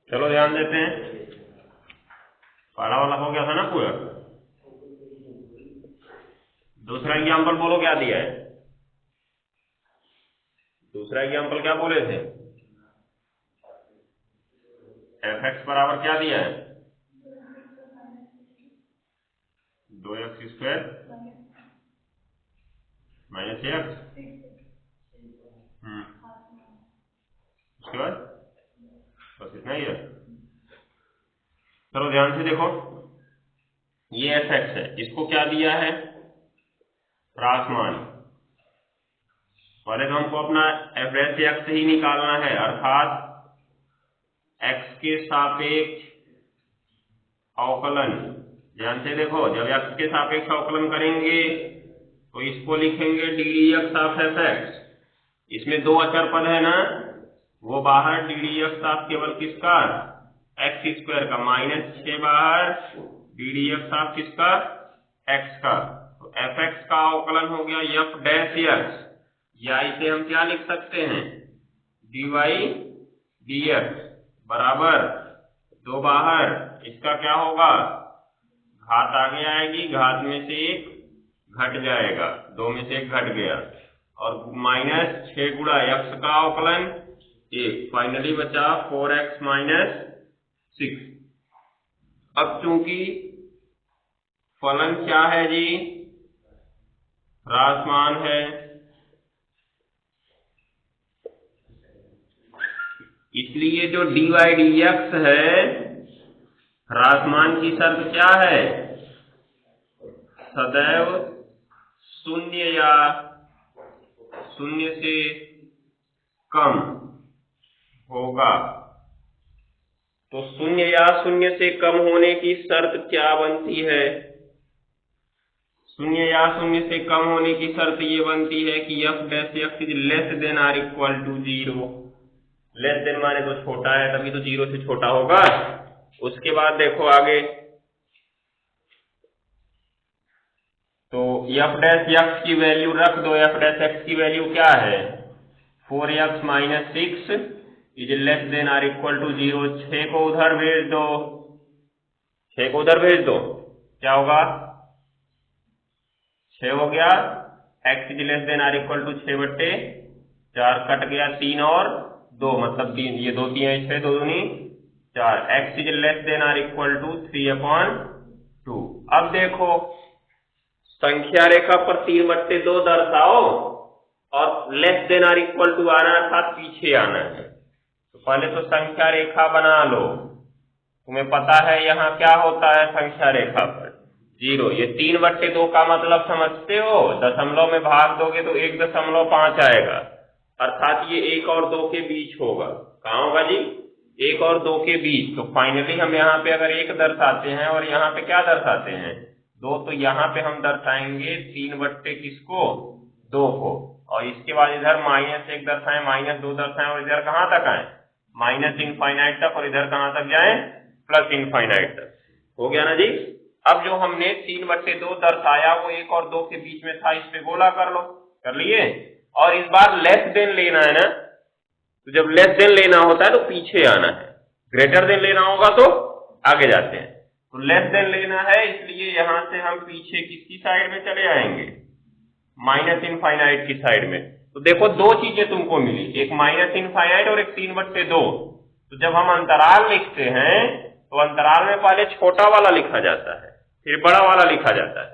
चलो ध्यान देते हैं। पहला वाला हो गया था ना पूरा। दूसरा एग्जाम्पल बोलो क्या दिया है। दूसरा एग्जाम्पल क्या बोले थे, fx बराबर क्या दिया है, 2x² माइनस एक्स। उसके बाद बस इतना ही है। चलो ध्यान से देखो, ये fx है, इसको क्या दिया है, ह्रासमान। पहले तो हमको अपना f' ही निकालना है, अर्थात x के सापेक्ष अवकलन। ध्यान से देखो, जब x के सापेक्ष अवकलन करेंगे तो इसको लिखेंगे ddx ऑफ fx। इसमें दो अचर पद है ना, वो बाहर ddx ऑफ केवल किसका, x² का, -6 बाहर ddx ऑफ किसका, x का। तो fx का अवकलन हो गया f'(x), या इसे हम क्या लिख सकते हैं, dy dx बराबर, दो बाहर इसका क्या होगा, घात आगे आएगी, घात में से एक घट जाएगा, दो में से एक घट गया, और -6 गुणा x का अवकलन 1, फाइनली बचा 4x - 6। अब चूंकि फलन क्या है जी, ह्रासमान है, इसलिए जो dy dx है, ह्रासमान की शर्त क्या है, सदैव शून्य या शून्य से कम होगा। तो शून्य या शून्य से कम होने की शर्त क्या बनती है, शून्य या शून्य से कम होने की शर्त ये बनती है कि f' is less than or equal to 0। Less than माने तो छोटा है, तभी तो 0 से छोटा होगा। उसके बाद देखो आगे, तो f' की वैल्यू रख दो, f' की वैल्यू क्या है, 4x - 6 is less than or equal to 0। 6 को उधर भेज दो, 6 को उधर भेज दो, क्या होगा, 6 हो गया, x is less than or equal to 6/4, cut गया 3 और 2, मतलब 3, ये 2 3 6, 2 दूनी 4, x is less than or equal to 3/2। अब देखो, संख्या रेखा पर 3/2 दर्शाओ और less than or equal to आना, अर्थात पीछे आना है। तो पहले तो संख्या रेखा बना लो, तुम्हें पता है यहाँ क्या होता है संख्या रेखा पर, 0। ये 3/2 का मतलब समझते हो, दशमलव में भाग दोगे तो 1.5 आएगा, अर्थात ये 1 और 2 के बीच होगा। कहाँ होगा जी, 1 और 2 के बीच। तो फाइनली हम यहाँ पे अगर 1 दर्शाते हैं और यहाँ पे क्या दर्शाते हैं, 2, तो यहाँ पे हम दर्शाएंगे 3/2 किसको, 2 को, और इसके बाद इधर -1 दर्शाएं, -2 दर्शाएं, और इधर कहाँ तक आए, -इनफाइनाइट तक, और इधर कहाँ तक जाए, +इनफाइनाइट तक। हो गया ना जी। अब जो हमने 3/2 दर्शाया वो 1 और 2 के बीच में था, इस पे गोला कर लो, कर लिए। और इस बार लेस देन लेना है ना, तो जब लेस देन लेना होता है तो पीछे आना है, ग्रेटर देन लेना होगा तो आगे जाते हैं। तो लेस देन लेना है, इसलिए यहां से हम पीछे किसकी साइड में चले आएंगे, -इनफाइनाइट की साइड में। तो देखो दो चीजें तुमको मिली, एक -इनफाइनाइट और एक 3/2। तो जब हम अंतराल लिखते हैं तो अंतराल में पहले छोटा वाला लिखा जाता है, फिर बड़ा वाला लिखा जाता है।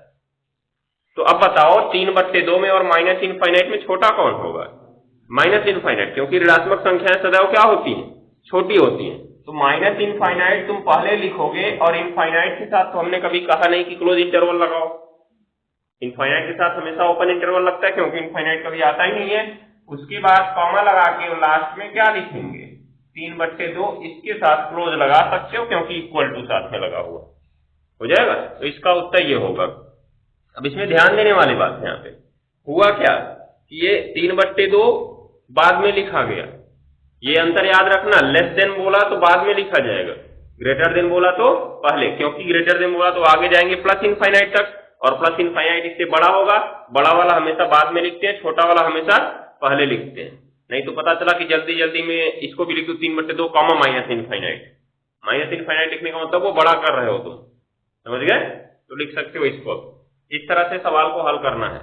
तो अब बताओ 3/2 में और -इनफाइनाइट में छोटा कौन होगा, -इनफाइनाइट, क्योंकि ऋणात्मक संख्याएं सदैव क्या होती हैं, छोटी होती हैं। तो -इनफाइनाइट तुम पहले लिखोगे, और इनफाइनाइट के साथ तो हमने कभी कहा नहीं कि क्लोज इंटरवल लगाओ, इनफाइनाइट के साथ हमेशा ओपन इंटरवल लगता है, क्योंकि इनफाइनाइट कभी आता ही नहीं है। उसके बाद कॉमा लगा के लास्ट में क्या लिखेंगे, 3/2, इसके साथ क्लोज लगा सकते हो क्योंकि इक्वल टू साथ में लगा हुआ हो जाएगा। तो इसका उत्तर ये होगा। अब इसमें ध्यान देने वाली बात है, यहाँ पे हुआ क्या कि ये 3/2 बाद में लिखा गया, ये अंतर याद रखना, लेस देन बोला तो बाद में लिखा जाएगा, ग्रेटर देन बोला तो पहले, क्योंकि ग्रेटर देन बोला तो आगे जाएंगे +इनफाइनाइट तक, और +इनफाइनाइट इससे बड़ा होगा, बड़ा वाला हमेशा बाद में लिखते हैं, छोटा वाला हमेशा पहले लिखते हैं। नहीं तो पता चला कि जल्दी जल्दी में इसको भी लिख दो 3/2 कॉमा -इनफाइनाइट, माइनस इनफाइनाइट लिखने का मतलब वो बड़ा कर रहे हो तुम, समझ गए? तो लिख सकते हो इसको। इस तरह से सवाल को हल करना है।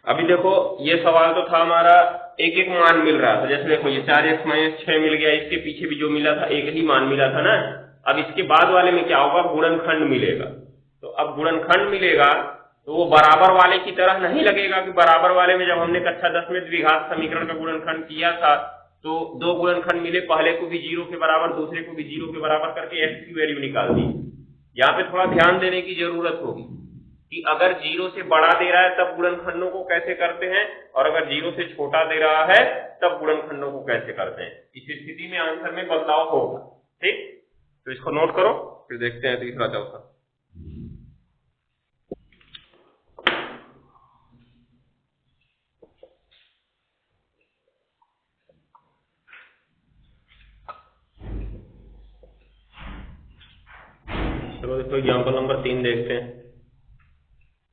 अभी देखो ये सवाल तो था हमारा एक एक मान मिल रहा था, जैसे देखो ये 4x - 6 मिल गया, इसके पीछे भी जो मिला था एक ही मान मिला था ना। अब इसके बाद वाले में क्या होगा, गुणनखंड मिलेगा। तो अब गुणनखंड मिलेगा तो वो बराबर वाले की तरह नहीं लगेगा कि बराबर वाले में जब हमने कक्षा 10 में द्विघात समीकरण का गुणनखंड किया था तो दो गुणनखंड मिले, पहले को भी 0 के बराबर दूसरे को भी 0 के बराबर करके x की वैल्यू निकाल दी। यहाँ पे थोड़ा ध्यान देने की जरूरत होगी कि अगर 0 से बड़ा दे रहा है तब गुणनखंडों को कैसे करते हैं, और अगर 0 से छोटा दे रहा है तब गुणनखंडों को कैसे करते हैं। इस स्थिति में आंसर में बदलाव होगा। ठीक, तो इसको नोट करो, फिर देखते हैं तीसरा चौथा। चलो देखो एग्जाम्पल नंबर 3 देखते हैं।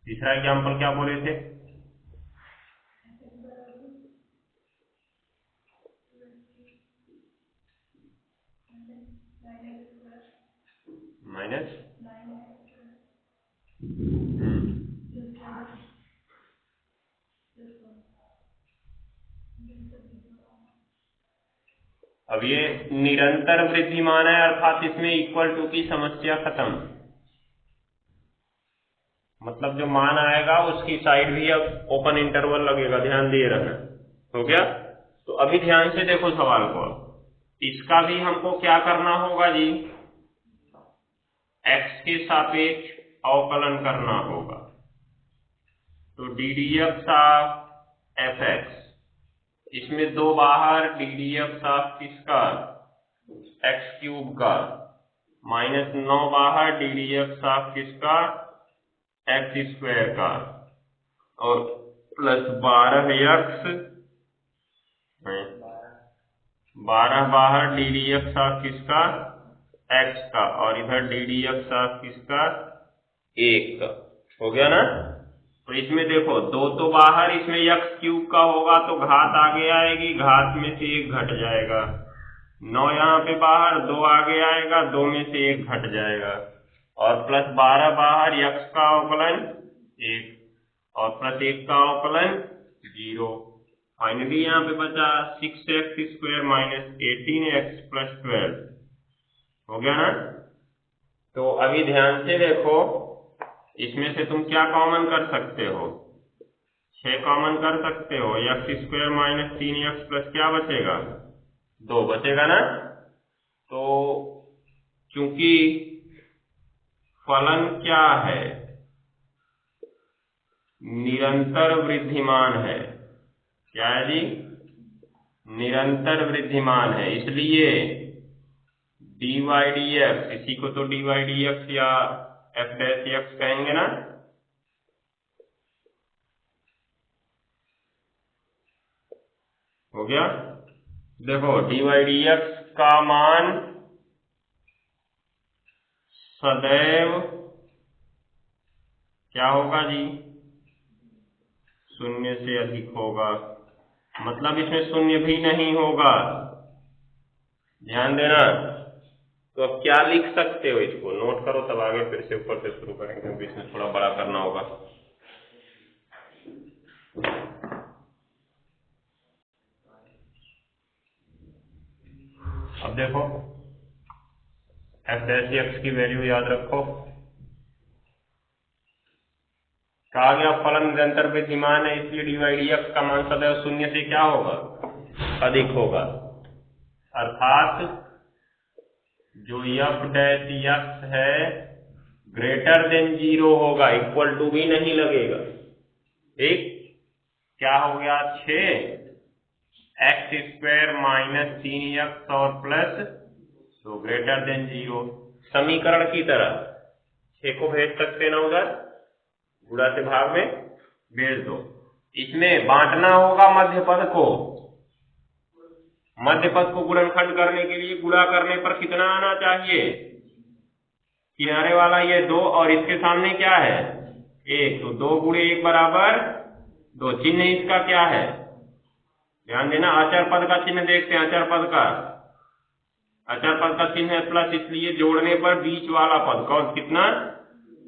तीसरा एग्जाम्पल क्या बोले थे, माइनस अब ये निरंतर वृद्धिमान है, अर्थात इसमें इक्वल टू की समस्या खत्म। मतलब जो मान आएगा उसकी साइड भी अब ओपन इंटरवल लगेगा, ध्यान दिए रहना। हो गया? तो अभी ध्यान से देखो सवाल को, इसका भी हमको क्या करना होगा जी, x के सापेक्ष अवकलन करना होगा। तो D D x of F x, इसमें दो बाहर डी डी एक्स ऑफ किसका, एक्स क्यूब का, -9 बाहर डी डी एक्स ऑफ किसका, एक्स स्क्वायर का, और प्लस 12x 12 बाहर डी डी एक्स ऑफ किसका, x का, और इधर डी डी एक्स ऑफ किसका, 1 का। हो गया ना? तो इसमें देखो दो तो बाहर, इसमें x क्यूब का होगा तो घात आगे आएगी, घात में से 1 घट जाएगा। 9 यहाँ पे बाहर, 2 आगे आएगा, 2 में से 1 घट जाएगा, और प्लस 12 बाहर, x का अवकलन 1 और प्लस 1 का अवकलन 0। फाइनली यहाँ पे बचा 6x स्क्वायर - 18x + 12। हो गया ना? तो अभी ध्यान से देखो, इसमें से तुम क्या कॉमन कर सकते हो, 6 कॉमन कर सकते हो, x स्क्वायर - 3x प्लस क्या बचेगा, 2 बचेगा ना। तो चूंकि फलन क्या है, निरंतर वृद्धिमान है। क्या है जी, निरंतर वृद्धिमान है, इसलिए dy dx, इसी को तो dy dx या f' कहेंगे ना। हो गया? देखो dy dx का मान सदैव क्या होगा जी, 0 से अधिक होगा, मतलब इसमें 0 भी नहीं होगा, ध्यान देना। तो अब क्या लिख सकते हो, इसको नोट करो, तब आगे फिर से ऊपर से शुरू करेंगे, क्योंकि इसमें थोड़ा बड़ा करना होगा। अब देखो f' की वैल्यू याद रखो, कहा गया फलन निरंतर वृद्धिमान है, इसलिए dy dx का मान सदैव 0 से क्या होगा, अधिक होगा, अर्थात जो f' है ग्रेटर देन 0 होगा, इक्वल टू भी नहीं लगेगा। ठीक, क्या हो गया, 6x स्क्वायर - 3x और प्लस, तो ग्रेटर देन 0। समीकरण की तरह 6 को भेज सकते ना उधर, गुणा से भाग में भेज दो। इसमें बांटना होगा मध्य पद को, मध्य पद को गुणनखंड करने के लिए गुणा करने पर कितना आना चाहिए, किनारे वाला ये 2 और इसके सामने क्या है 1, तो 2 गुणे 1 बराबर 2। चिन्ह इसका क्या है, ध्यान देना, अचर पद का चिन्ह देखते हैं, अचर पद का अचर पद का चिन्ह है प्लस, इसलिए जोड़ने पर बीच वाला पद कौन कितना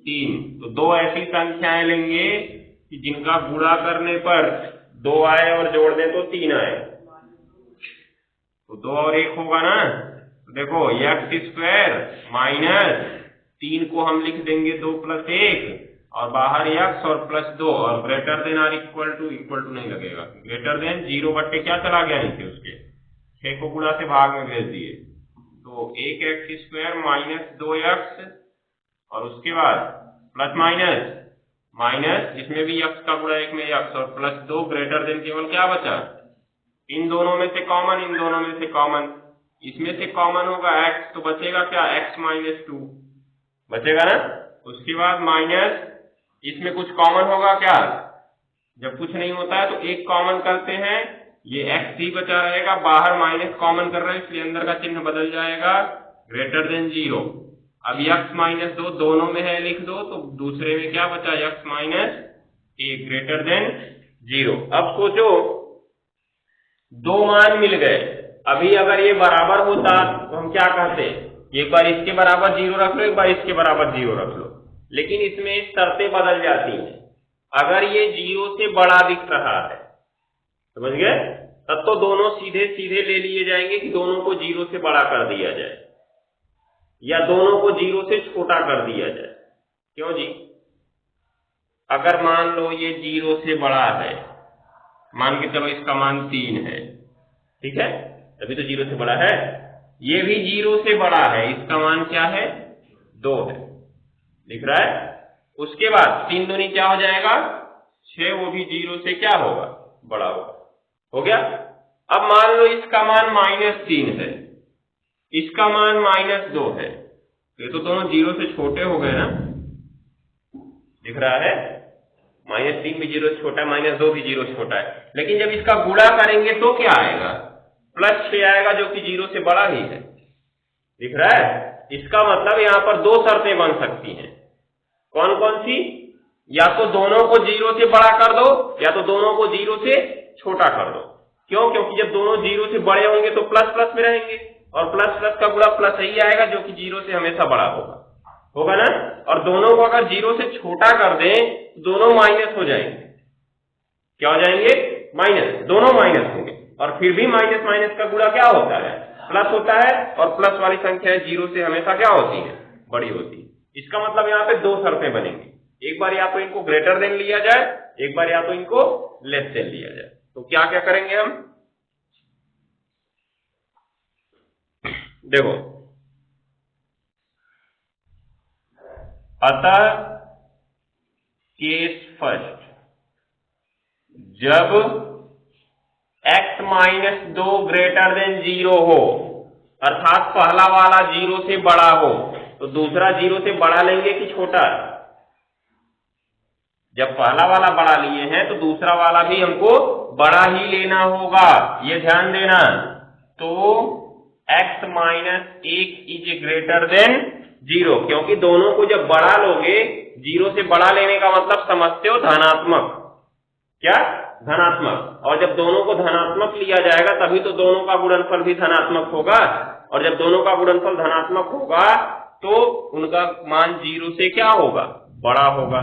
3। तो दो ऐसी संख्याएं लेंगे कि जिनका गुणा करने पर 2 आए और जोड़ दें तो 3 आए, तो 2 और 1 होगा ना। तो देखो x² माइनस 3 को हम लिख देंगे 2 + 1 और बाहर x और +2 और greater than or equal to नहीं लगेगा, ग्रेटर देन 0 बट्टे क्या चला गया नीचे उसके 6 को गुणा से भाग में भेज दिए, तो 1x² माइनस 2x और उसके बाद प्लस माइनस इसमें भी x का गुणा 1 में x और +2 ग्रेटर देन केवल क्या बचा, इन दोनों में से कॉमन, इन दोनों में से कॉमन, इसमें से कॉमन होगा x, तो बचेगा क्या x - 2 बचेगा ना। उसके बाद माइनस इसमें कुछ कॉमन होगा क्या, जब कुछ नहीं होता है तो एक कॉमन करते हैं, ये x ही बचा रहेगा, बाहर माइनस कॉमन कर रहे हैं इसलिए अंदर का चिन्ह बदल जाएगा, ग्रेटर देन 0। अब x - 2 दोनों में है लिख दो, तो दूसरे में क्या बचा x - 1 ग्रेटर देन 0। अब सोचो 2 मान मिल गए, अभी अगर ये बराबर होता तो हम क्या कहते, एक बार इसके बराबर 0 रख लो, एक बार इसके बराबर 0 रख लो, लेकिन इसमें शर्तें बदल जाती हैं। अगर ये 0 से बड़ा दिख रहा है, समझ गए, तब तो दोनों सीधे सीधे ले लिए जाएंगे कि दोनों को 0 से बड़ा कर दिया जाए या दोनों को 0 से छोटा कर दिया जाए। क्यों जी, अगर मान लो ये 0 से बड़ा है, मान के चलो इसका मान 3 है, ठीक है, अभी तो 0 से बड़ा है, ये भी 0 से बड़ा है, इसका मान क्या है 2 है, दिख रहा है। उसके बाद 3 दूनी क्या हो जाएगा 6, वो भी 0 से क्या होगा बड़ा होगा, हो गया। अब मान लो इसका मान -3 है, इसका मान -2 है, ये तो दोनों 0 से छोटे हो गए ना, दिख रहा है, -3 भी 0 से छोटा है, -2 भी 0 से छोटा है, लेकिन जब इसका गुणा करेंगे तो क्या आएगा +6 आएगा जो कि 0 से बड़ा ही है, दिख रहा है। इसका मतलब यहाँ पर 2 शर्तें बन सकती हैं, कौन कौन सी, या तो दोनों को 0 से बड़ा कर दो या तो दोनों को 0 से छोटा कर दो। क्यों, क्योंकि जब दोनों 0 से बड़े होंगे तो प्लस प्लस में रहेंगे और प्लस प्लस का गुणा प्लस ही आएगा जो कि 0 से हमेशा बड़ा होगा ना। और दोनों को अगर 0 से छोटा कर दें दोनों माइनस हो जाएंगे, क्या हो जाएंगे माइनस, दोनों माइनस होंगे, और फिर भी माइनस माइनस का गुणा क्या होता है प्लस होता है, और प्लस वाली संख्या 0 से हमेशा क्या होती है बड़ी होती है। इसका मतलब यहाँ पे 2 शर्तें बनेंगी, एक बार या तो इनको ग्रेटर देन लिया जाए, एक बार या तो इनको लेस देन लिया जाए। तो क्या क्या करेंगे हम, देखो, अतः केस फर्स्ट, जब x - 2 ग्रेटर देन 0 हो, अर्थात पहला वाला 0 से बड़ा हो, तो दूसरा 0 से बड़ा लेंगे कि छोटा। जब पहला वाला बड़ा लिए हैं तो दूसरा वाला भी हमको बड़ा ही लेना होगा, ये ध्यान देना। तो x - 1 इज ग्रेटर देन 0, क्योंकि दोनों को जब बड़ा लोगे, 0 से बड़ा लेने का मतलब समझते हो धनात्मक, क्या धनात्मक, और जब दोनों को धनात्मक लिया जाएगा तभी तो दोनों का गुणनफल भी धनात्मक होगा, और जब दोनों का गुणनफल धनात्मक होगा तो उनका मान 0 से क्या होगा बड़ा होगा।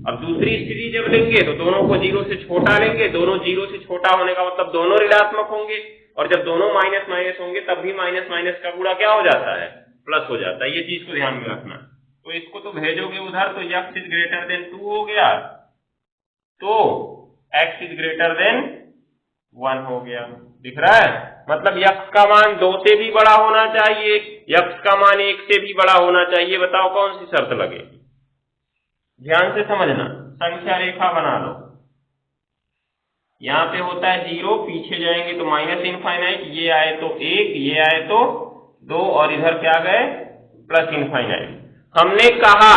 अब दूसरी स्थिति जब लेंगे तो दोनों को 0 से छोटा लेंगे, दोनों 0 से छोटा होने का मतलब दोनों ऋणात्मक होंगे, और जब दोनों माइनस माइनस होंगे तब भी माइनस माइनस का गुणा क्या हो जाता है प्लस हो जाता है, ये चीज को ध्यान में रखना। तो इसको तो भेजोगे उधर तो x इज ग्रेटर देन 2 हो गया, तो x इज ग्रेटर देन 1 हो गया, दिख रहा है। मतलब x का मान 2 से भी बड़ा होना चाहिए, x का मान 1 से भी बड़ा होना चाहिए। बताओ कौन सी शर्त लगेगी, ध्यान से समझना। संख्या रेखा बना लो, यहाँ पे होता है 0, पीछे जाएंगे तो -∞, ये आए तो 1, ये आए तो 2, और इधर क्या गए +∞। हमने कहा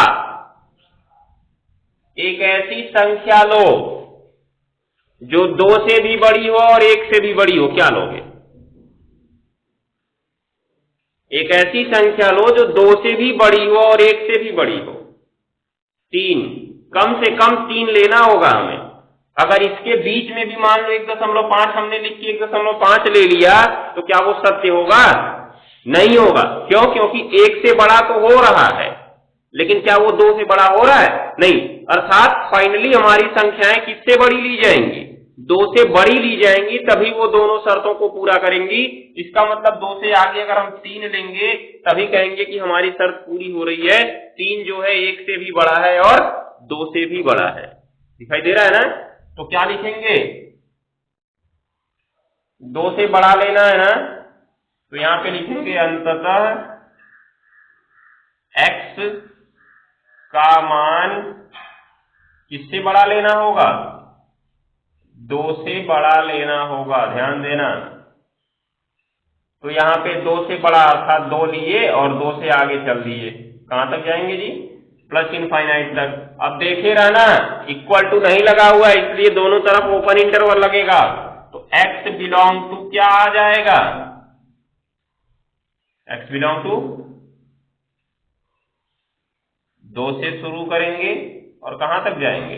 एक ऐसी संख्या लो जो 2 से भी बड़ी हो और 1 से भी बड़ी हो, क्या लोगे, एक ऐसी संख्या लो जो 2 से भी बड़ी हो और 1 से भी बड़ी हो। 3, कम से कम 3 लेना होगा हमें। अगर इसके बीच में भी मान लो 1.5 हमने लिख के 1.5 ले लिया तो क्या वो सत्य होगा, नहीं होगा। क्यों? क्योंकि 1 से बड़ा तो हो रहा है, लेकिन क्या वो 2 से बड़ा हो रहा है? नहीं। अर्थात फाइनली हमारी संख्याएं किससे बड़ी ली जाएंगी? 2 से बड़ी ली जाएंगी, तभी वो दोनों शर्तों को पूरा करेंगी। इसका मतलब 2 से आगे अगर हम 3 लेंगे तभी कहेंगे कि हमारी शर्त पूरी हो रही है। 3 जो है 1 से भी बड़ा है और 2 से भी बड़ा है। दिखाई दे रहा है ना? तो क्या लिखेंगे? 2 से बड़ा लेना है ना, तो यहां पे लिखेंगे अंततः x का मान किससे बड़ा लेना होगा? 2 से बड़ा लेना होगा। ध्यान देना। तो यहाँ पे 2 से बड़ा अर्थात 2 लिए और 2 से आगे चल दिए। कहां तक जाएंगे जी? प्लस इनफाइनाइट तक। अब देखे रहना, इक्वल टू नहीं लगा हुआ है, इसलिए दोनों तरफ ओपन इंटरवल लगेगा। तो x बिलोंग टू क्या आ जाएगा? x बिलोंग टू 2 से शुरू करेंगे और कहां तक जाएंगे?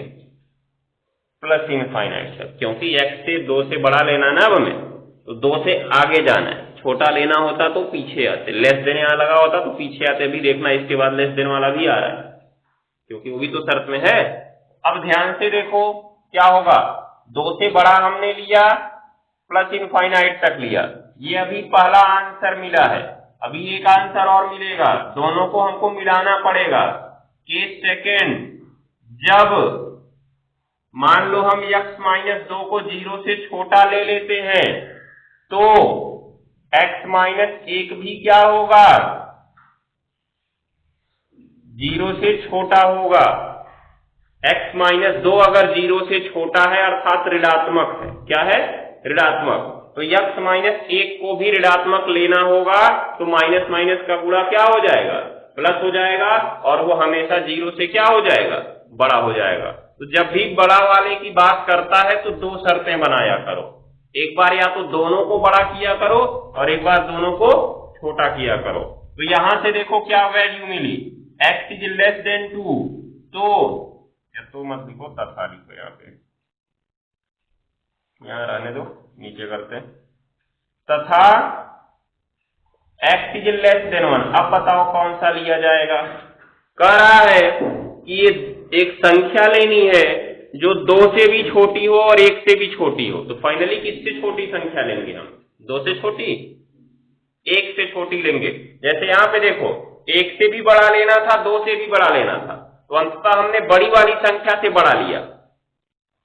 प्लस इनफाइनाइट तक। क्योंकि x से 2 से बड़ा लेना ना अब हमें, तो 2 से आगे जाना है। छोटा लेना होता तो पीछे आते, लेस देन यहां लगा होता तो पीछे आते। भी देखना इसके बाद लेस देन वाला भी आ रहा है, क्योंकि वो भी तो शर्त में है। अब ध्यान से देखो क्या होगा। 2 से बड़ा हमने लिया, प्लस इनफाइनाइट तक लिया। ये अभी पहला आंसर मिला है, अभी एक आंसर और मिलेगा। दोनों को हमको मिलाना पड़ेगा। केस सेकेंड, जब मान लो हम x माइनस 2 को 0 से छोटा ले लेते हैं तो x माइनस 1 भी क्या होगा? 0 से छोटा होगा। x माइनस 2 अगर 0 से छोटा है अर्थात ऋणात्मक है। क्या है? ऋणात्मक। तो x माइनस 1 को भी ऋणात्मक लेना होगा, तो माइनस माइनस का गुणा क्या हो जाएगा? प्लस हो जाएगा, और वो हमेशा 0 से क्या हो जाएगा? बड़ा हो जाएगा। तो जब भी बड़ा वाले की बात करता है तो 2 शर्तें बनाया करो। एक बार या तो दोनों को बड़ा किया करो और एक बार दोनों को छोटा किया करो। तो यहां से देखो क्या वैल्यू मिली? x is less than 2। तो मत लिखो, तथा लिखो। यहाँ पे यहां रहने दो, नीचे करते हैं। तथा x इज लेस देन 1। अब बताओ कौन सा लिया जाएगा? कह रहा है कि ये एक संख्या लेनी है जो 2 से भी छोटी हो और 1 से भी छोटी हो। तो फाइनली किससे छोटी संख्या लेंगे हम? 2 से छोटी, 1 से छोटी लेंगे। जैसे यहाँ पे देखो, 1 से भी बड़ा लेना था, 2 से भी बड़ा लेना था, तो अंततः हमने बड़ी वाली संख्या से बड़ा लिया।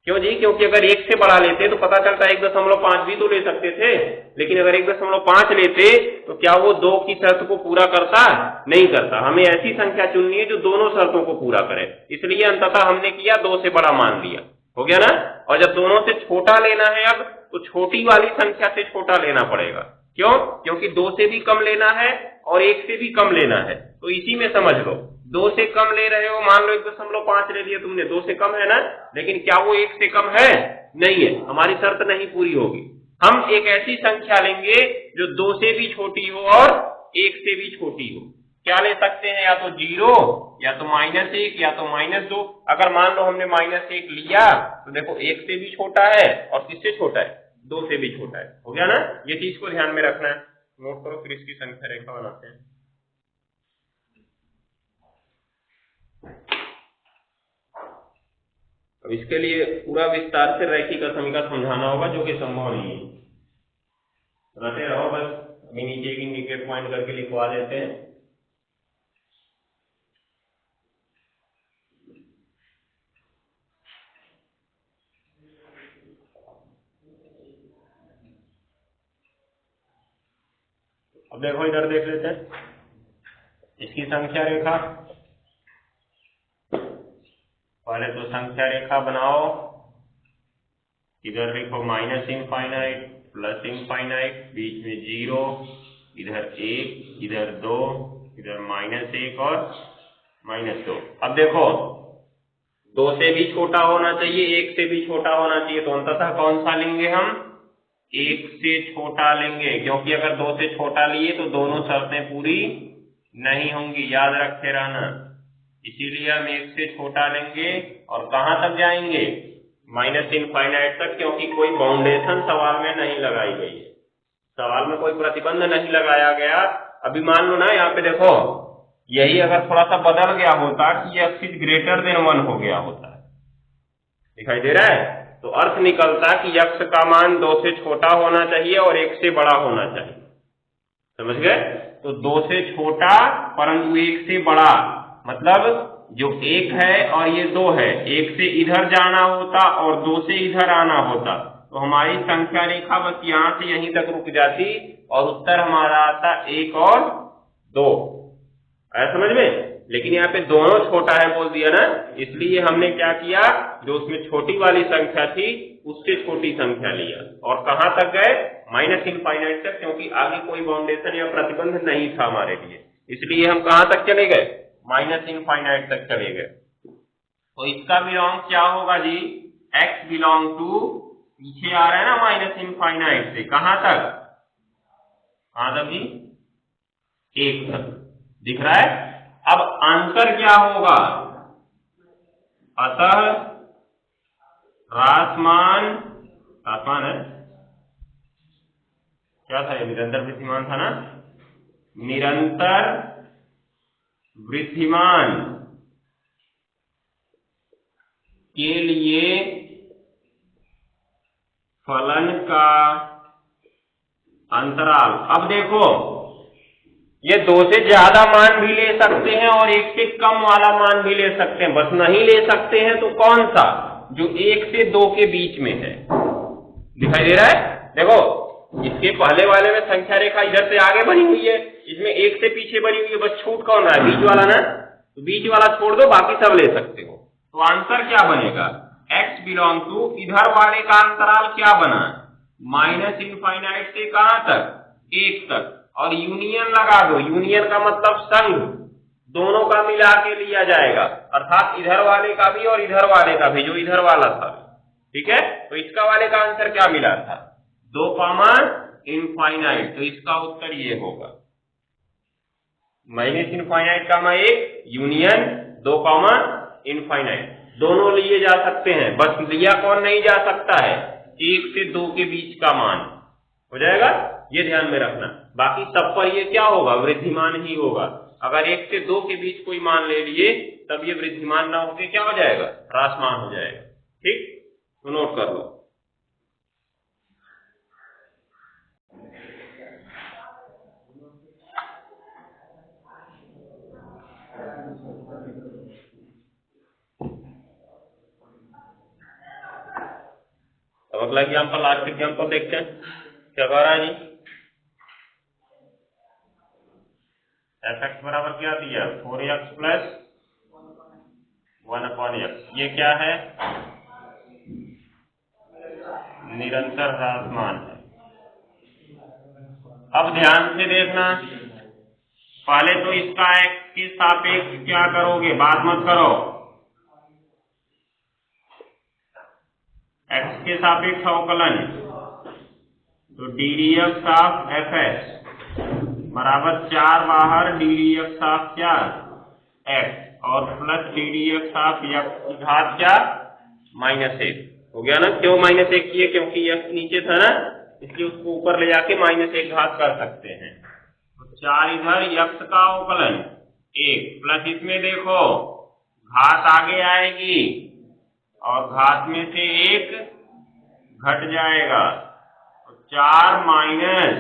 क्यों जी? क्योंकि अगर 1 से बड़ा लेते तो पता चलता 1.5 भी तो ले सकते थे, लेकिन अगर 1.5 लेते तो क्या वो 2 की शर्त को पूरा करता? नहीं करता। हमें ऐसी संख्या चुननी है जो दोनों शर्तों को पूरा करे, इसलिए अंततः हमने किया 2 से बड़ा मान लिया। हो गया ना? और जब दोनों से छोटा लेना है अब, तो छोटी वाली संख्या से छोटा लेना पड़ेगा। क्यों? क्योंकि 2 से भी कम लेना है और 1 से भी कम लेना है। तो इसी में समझ लो, 2 से कम ले रहे हो, मान लो 1.5 ले लिया तुमने, 2 से कम है ना, लेकिन क्या वो 1 से कम है? नहीं है। हमारी शर्त नहीं पूरी होगी। हम एक ऐसी संख्या लेंगे जो 2 से भी छोटी हो और 1 से भी छोटी हो। क्या ले सकते हैं? या तो 0, या तो -1, या तो -2। अगर मान लो हमने -1 लिया तो देखो 1 से भी छोटा है और किससे छोटा है? 2 से भी छोटा है। हो गया ना? ये चीज को ध्यान में रखना है। नोट करो, फिर इसकी संख्या रेखा बनाते हैं। अब इसके लिए पूरा विस्तार से रैखिक असमीका समझाना होगा, जो कि संभव नहीं है। रटे रहो बस। अभी नीचे एक इंडिकेट पॉइंट करके लिखवा देते हैं। अब देखो, इधर देख लेते हैं इसकी संख्या रेखा। पहले तो संख्या रेखा बनाओ। इधर लिखो माइनस इनफाइनाइट, प्लस इनफाइनाइट, बीच में 0, इधर 1, इधर 2, इधर -1 और -2। अब देखो, 2 से भी छोटा होना चाहिए, 1 से भी छोटा होना चाहिए, तो अंततः कौन सा लेंगे हम? 1 से छोटा लेंगे, क्योंकि अगर 2 से छोटा लिए तो दोनों शर्तें पूरी नहीं होंगी, याद रखे रहना। इसीलिए हम 1 से छोटा लेंगे और कहां तक जाएंगे? माइनस इनफाइनाइट तक, क्योंकि कोई बाउंडेशन सवाल में नहीं लगाई गई है। सवाल में कोई प्रतिबंध नहीं लगाया गया। अभी मान लो ना यहाँ पे देखो, यही अगर थोड़ा सा बदल गया होता कि x इज ग्रेटर देन 1 हो गया होता, दिखाई दे रहा है, तो अर्थ निकलता कि x का मान 2 से छोटा होना चाहिए और 1 से बड़ा होना चाहिए। समझ गए? तो 2 से छोटा परंतु 1 से बड़ा, मतलब जो 1 है और ये 2 है, 1 से इधर जाना होता और 2 से इधर आना होता, तो हमारी संख्या रेखा बस यहाँ से यहीं तक रुक जाती और उत्तर हमारा आता 1 और 2। आया समझ में? लेकिन यहाँ पे दोनों छोटा है बोल दिया ना, इसलिए हमने क्या किया, जो उसमें छोटी वाली संख्या थी उससे छोटी संख्या लिया और कहां तक गए, माइनस इनफाइनाइट तक, क्योंकि आगे कोई बाउंडेशन या प्रतिबंध नहीं था हमारे लिए, इसलिए हम कहां तक चले गए, माइनस इनफाइनाइट तक चले गए। तो इसका बिलोंग क्या होगा जी, x बिलोंग टू, पीछे आ रहा है ना माइनस इनफाइनाइट से, कहां तक जी, 1 तक, दिख रहा है। अब आंसर क्या होगा, अतः ह्रासमान है, क्या था ये, निरंतर वृद्धिमान था ना, निरंतर वृद्धिमान के लिए फलन का अंतराल। अब देखो, ये 2 से ज्यादा मान भी ले सकते हैं और 1 से कम वाला मान भी ले सकते हैं, बस नहीं ले सकते हैं तो कौन सा, जो 1 से 2 के बीच में है, दिखाई दे रहा है। देखो, इसके पहले वाले में संख्या रेखा इधर से आगे बनी हुई है, इसमें 1 से पीछे बनी हुई है, बस छूट कौन रहा है, बीच वाला ना, तो बीच वाला छोड़ दो, बाकी सब ले सकते हो। तो आंसर क्या बनेगा, x बिलोंग टू, इधर वाले का अंतराल क्या बना, माइनस इनफाइनाइट से कहां तक, 1 तक, और यूनियन लगा दो, यूनियन का मतलब संघ, दोनों का मिला के लिया जाएगा, अर्थात इधर वाले का भी और इधर वाले का भी, जो इधर वाला था, ठीक है। तो इसका वाले का आंसर क्या मिला था, 2 इनफाइनाइट, तो इसका उत्तर ये होगा, माइनस इनफाइनाइट का 1 यूनियन 2 इनफाइनाइट, दोनों लिए जा सकते हैं, बस लिया कौन नहीं जा सकता है, 1 से 2 के बीच का मान हो जाएगा, ये ध्यान में रखना। बाकी सब पर ये क्या होगा, वृद्धिमान ही होगा। अगर 1 से 2 के बीच कोई मान ले लिए तब ये वृद्धिमान ना होके क्या हो जाएगा, ह्रासमान हो जाएगा। ठीक, तो नोट कर लो। अब अगला एग्जाम्पल, लास्ट एग्जाम्पल देखते हैं क्या कह रहा है जी। fx बराबर क्या दिया, 4x प्लस 1/x, ये क्या है, निरंतर ह्रासमान है। अब ध्यान से देखना, पहले तो इसका x के सापेक्ष क्या करोगे, बात मत करो, x के सापेक्ष अवकलन, तो D D x of F S बराबर 4 बाहर डी डी एक्स ऑफ क्या, x, और plus D D x of x की घात क्या, -1 हो गया ना। क्यों -1 किए, क्योंकि x नीचे था ना, इसलिए उसको ऊपर ले जाके -1 घात कर सकते हैं। तो 4 इधर x का अवकलन 1 प्लस इसमें देखो घात आगे आएगी और घात में से 1 घट जाएगा, तो 4 माइनस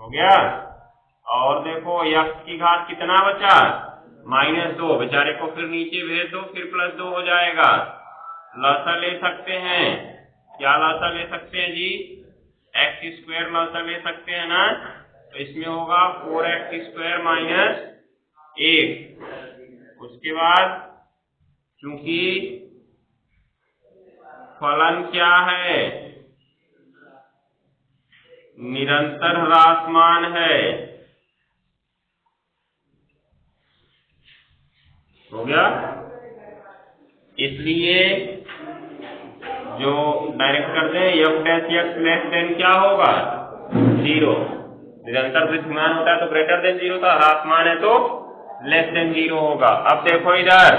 हो गया, और देखो x की घात कितना बचा, -2, बेचारे को फिर नीचे भेज दो, फिर +2 हो जाएगा। लसा ले सकते हैं, क्या लसा ले सकते हैं जी, x² लसा ले सकते हैं ना, तो इसमें होगा 4x² - 1। उसके बाद चूंकि फलन क्या है, निरंतर ह्रासमान है, हो गया, इसलिए जो डायरेक्ट करते हैं f' लेस देन क्या होगा, 0। निरंतर वृद्धिमान होता है तो ग्रेटर देन 0 था, ह्रासमान है तो लेस देन 0 होगा। अब देखो इधर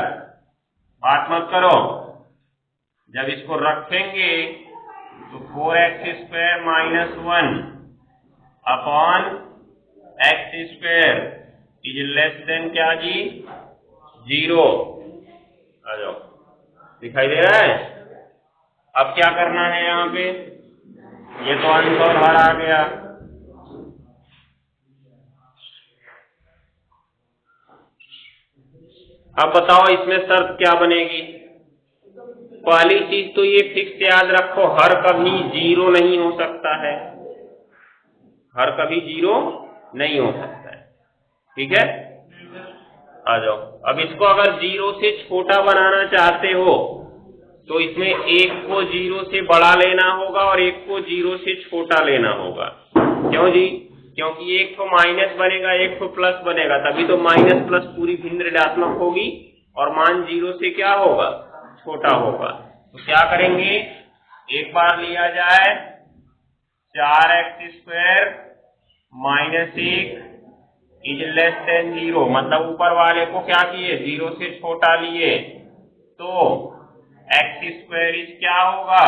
बात मत करो, जब इसको रखेंगे तो 4x² - 1 upon x square is less then क्या जी 0। आ जाओ, दिखाई दे रहा है। अब क्या करना है यहाँ पे, ये तो अंश और हर आ गया। अब बताओ इसमें शर्त क्या बनेगी। पहली चीज तो ये फिक्स याद रखो, हर कभी 0 नहीं हो सकता है, हर कभी 0 नहीं हो सकता है, ठीक है। आ जाओ, अब इसको अगर 0 से छोटा बनाना चाहते हो तो इसमें एक को 0 से बड़ा लेना होगा और एक को 0 से छोटा लेना होगा। क्यों जी, क्योंकि एक तो माइनस बनेगा एक तो प्लस बनेगा, तभी तो माइनस प्लस पूरी भिन्न ऋणात्मक होगी और मान 0 से क्या होगा, छोटा होगा। तो क्या करेंगे, एक बार लिया जाए 4x square minus 1 is less then 0, मतलब ऊपर वाले को क्या किए 0 से छोटा लिए, तो एक्स स्क्वायर इज क्या होगा,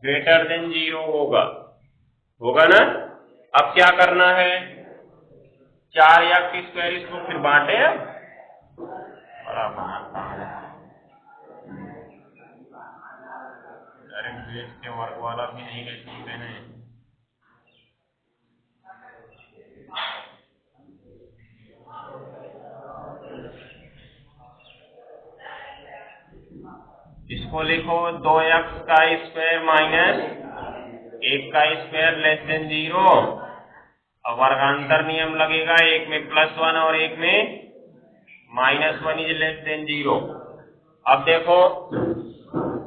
ग्रेटर देन 0 होगा, होगा ना। अब क्या करना है, 4x स्क्वायर इसको फिर बांटे, डायरेक्ट के वर्ग वाला भी नहीं लिखते हैं। इसको लिखो 2x का स्क्वायर माइनस 1 का स्क्वायर लेस देन 0। अब वर्गांतर नियम लगेगा, एक में +1 और एक में -1 इज लेस देन 0। अब देखो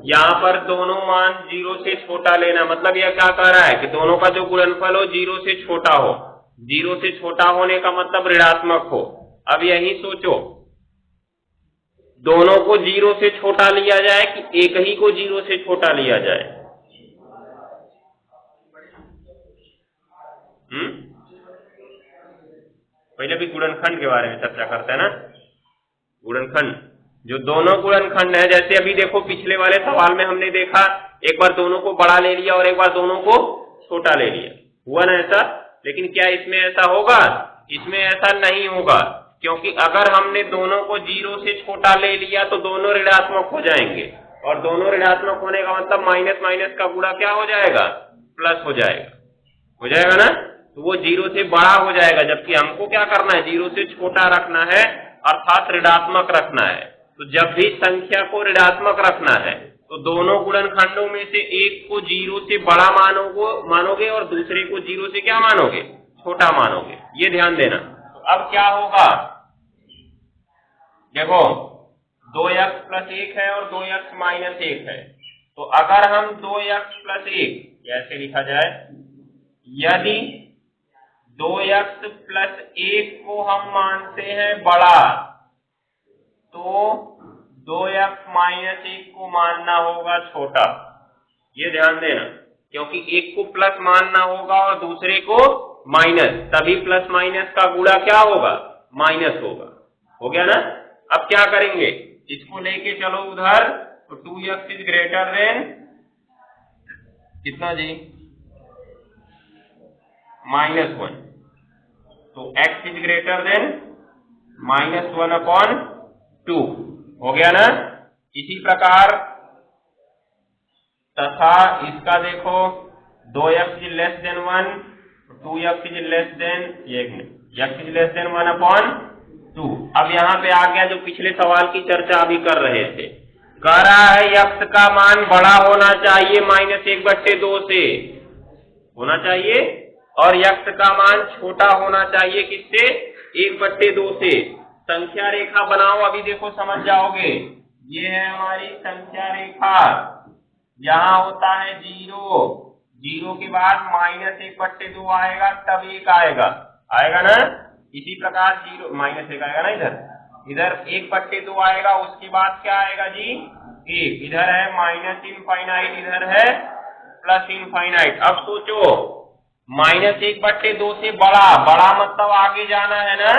यहाँ पर दोनों मान 0 से छोटा लेना, मतलब यह क्या कह रहा है कि दोनों का जो गुणनफल हो 0 से छोटा हो। 0 से छोटा होने का मतलब ऋणात्मक हो। अब यही सोचो, दोनों को 0 से छोटा लिया जाए कि एक ही को 0 से छोटा लिया जाए। पहले भी गुणनखंड के बारे में चर्चा करते हैं ना। गुणनखंड, जो दोनों गुणनखंड है, जैसे अभी देखो पिछले वाले सवाल में हमने देखा, एक बार दोनों को बड़ा ले लिया और एक बार दोनों को छोटा ले लिया, हुआ ना ऐसा। लेकिन क्या इसमें ऐसा होगा, इसमें ऐसा नहीं होगा, क्योंकि अगर हमने दोनों को 0 से छोटा ले लिया तो दोनों ऋणात्मक हो जाएंगे, और दोनों ऋणात्मक होने का मतलब माइनस माइनस का गुणा क्या हो जाएगा, प्लस हो जाएगा, हो जाएगा ना। तो वो 0 से बड़ा हो जाएगा, जबकि हमको क्या करना है, 0 से छोटा रखना है, अर्थात ऋणात्मक रखना है। तो जब भी संख्या को ऋणात्मक रखना है तो दोनों गुणनखंडों में से एक को 0 से बड़ा मानोगे और दूसरे को 0 से क्या मानोगे, छोटा मानोगे, ये ध्यान देना। तो अब क्या होगा, देखो 2x + 1 है और 2x - 1 है, तो अगर हम 2x + 1 ऐसे लिखा जाए, यदि 2x + 1 को हम मानते हैं बड़ा, तो 2x - 1 को मानना होगा छोटा, ये ध्यान देना, क्योंकि एक को प्लस मानना होगा और दूसरे को माइनस, तभी प्लस माइनस का गुणा क्या होगा, माइनस होगा, हो गया ना। अब क्या करेंगे, इसको लेके चलो उधर, तो 2x इज ग्रेटर देन कितना जी, -1, तो x इज ग्रेटर देन -1/2, हो गया ना। इसी प्रकार तथा इसका देखो 2x is less then 1, 2x is less then, x is less then 1/2। अब यहाँ पे आ गया जो पिछले सवाल की चर्चा अभी कर रहे थे, कह रहा है x का मान बड़ा होना चाहिए -1/2 से होना चाहिए, और x का मान छोटा होना चाहिए किससे, 1/2 से। संख्या रेखा बनाओ, अभी देखो समझ जाओगे। ये है हमारी संख्या रेखा, यहाँ होता है 0, 0 के बाद -1/2 आएगा, तब 1 आएगा, आएगा ना। इसी प्रकार 0 -1 आएगा ना, इधर 1/2 आएगा, उसके बाद क्या आएगा जी, 1, इधर है -∞, इधर है +∞। अब सोचो -1/2 से बड़ा मतलब आगे जाना है ना,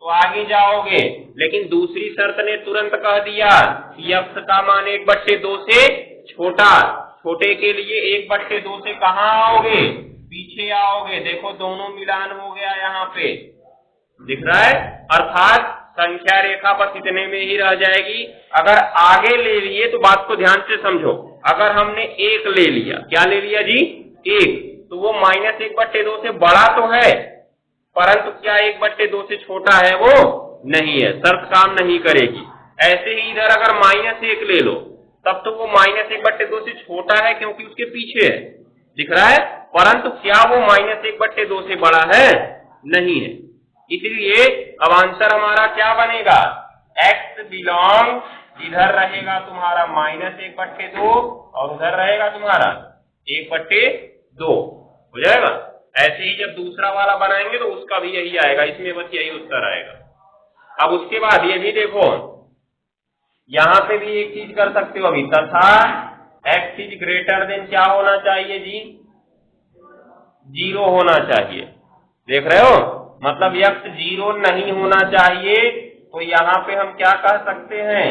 तो आगे जाओगे, लेकिन दूसरी शर्त ने तुरंत कह दिया कि x का मान 1/2 से छोटा, छोटे के लिए 1/2 से कहाँ आओगे, पीछे आओगे, देखो दोनों मिलान हो गया यहाँ पे, दिख रहा है, अर्थात संख्या रेखा बस इतने में ही रह जाएगी। अगर आगे ले लिए तो बात को ध्यान से समझो, अगर हमने 1 ले लिया, क्या ले लिया जी, 1, तो वो -1/2 से बड़ा तो है, परंतु क्या 1/2 से छोटा है, वो नहीं है, शर्त काम नहीं करेगी। ऐसे ही इधर अगर -1 ले लो, तब तो वो -1/2 से छोटा है क्योंकि उसके पीछे है, दिख रहा है, परंतु क्या वो -1/2 से बड़ा है, नहीं है। इसलिए अब आंसर हमारा क्या बनेगा, x बिलोंग, इधर रहेगा तुम्हारा -1/2 और उधर रहेगा तुम्हारा 1/2, हो जाएगा। ऐसे ही जब दूसरा वाला बनाएंगे तो उसका भी यही आएगा, इसमें बस यही उत्तर आएगा। अब उसके बाद ये भी देखो, यहां पे भी एक चीज कर सकते हो अभी, तथा x इज ग्रेटर देन क्या होना चाहिए जी, 0 होना चाहिए, देख रहे हो, मतलब x 0 नहीं होना चाहिए, तो यहाँ पे हम क्या कह सकते हैं,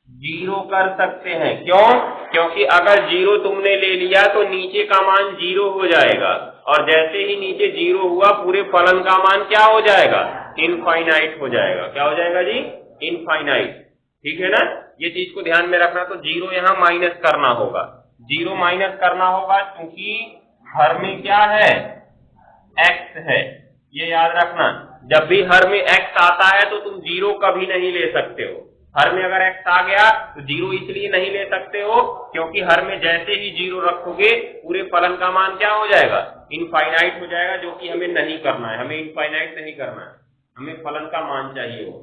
-0 कर सकते हैं। क्यों, क्योंकि अगर 0 तुमने ले लिया तो नीचे का मान 0 हो जाएगा, और जैसे ही नीचे 0 हुआ पूरे फलन का मान क्या हो जाएगा, इनफाइनाइट हो जाएगा। क्या हो जाएगा जी, इनफाइनाइट, ठीक है ना, ये चीज को ध्यान में रखना। तो 0 यहाँ माइनस करना होगा, 0 माइनस करना होगा, क्योंकि हर में क्या है, x है, ये याद रखना। जब भी हर में x आता है तो तुम 0 कभी नहीं ले सकते हो, हर में अगर x आ गया तो 0 इसलिए नहीं ले सकते हो क्योंकि हर में जैसे ही 0 रखोगे पूरे फलन का मान क्या हो जाएगा, इनफाइनाइट हो जाएगा, जो कि हमें नहीं करना है, हमें इनफाइनाइट नहीं करना है, हमें फलन का मान चाहिए हो,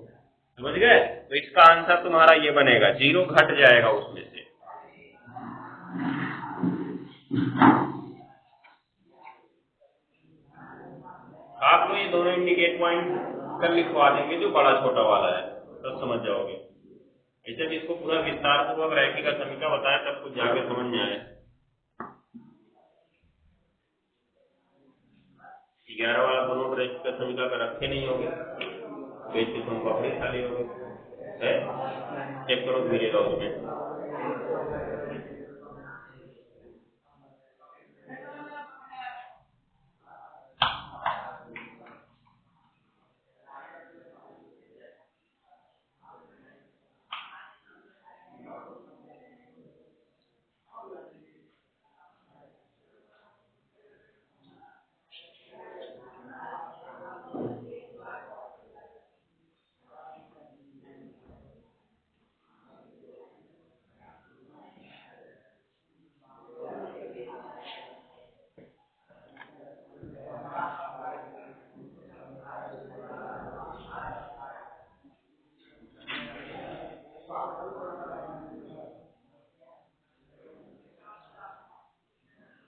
समझ गए। तो इसका आंसर तुम्हारा ये बनेगा, 0 घट जाएगा उसमें से। आप लोग ये दोनों इंडिकेट पॉइंट कर लिखवा देंगे जो बड़ा छोटा वाला है, तब समझ जाओगे। ऐसे भी इसको पूरा विस्तार पूर्वक रैखिक समीकरण बताया तब कुछ जाके समझ में आए। 11 वाला दोनों रैखिक समीकरण रखे नहीं होंगे, बेसिस तुम कपड़े खाली हो गए, चेक करो मिलेगा उसमें।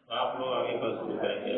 आप लोग आगे कल शुरू करेंगे।